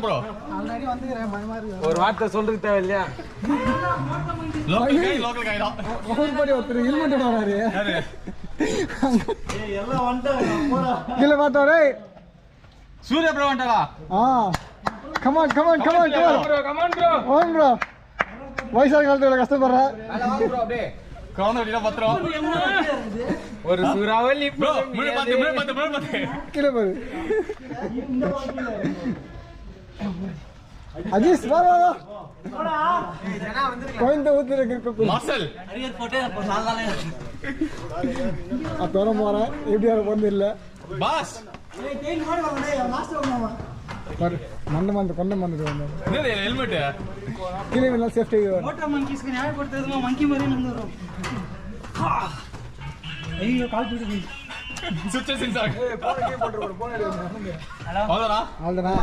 bro already வந்துறேன் பயமா இருக்கு ஒரு வார்த்தை சொல்றது தேவையில்லையா லோக்கல் கைடா ஒருபடி ஒருத்தர் ஹெல்மெட் வராரு யாரு ஏய் எல்லாம் வந்துட்டாங்க போடா கீழ பாத்தோரே சூர்யா ப்ரோ வந்துடா கம் ஆன் ப்ரோ வயசான காலத்துல கஷ்டப்படுற வாங்க ப்ரோ அப்படியே குழந்தை வண்டில பத்திரம் ஒரு சூறாவளி ப்ரோ முன்னாடி பாத்து கீழ பாரு அஜீஸ் வா கோயிந்த ஊத்துல இருக்கு மார்சல் ஹரியர் போட்டே 4 நாளே அப்பறம் போறேன் எப்படி வர போறது இல்ல பாஸ் ஏய் தேன் மாடு வாங்க மாஸ்டர் வாங்க பாரு மண்ட கொண்ட மண்ட என்னது ஹெல்மெட் கீழே நல்லா சேஃப்டி மோட்டர் மங்கீஸ்க்கு நியாயம் கொடுத்ததுமா மங்கி மாதிரி நின்னுறோம் ஐயோ கால் பிடிச்சு சுவிட்ச் சென்சார் போன் எடுங்க அவ்வளவுதான் அவ்வளவுதானா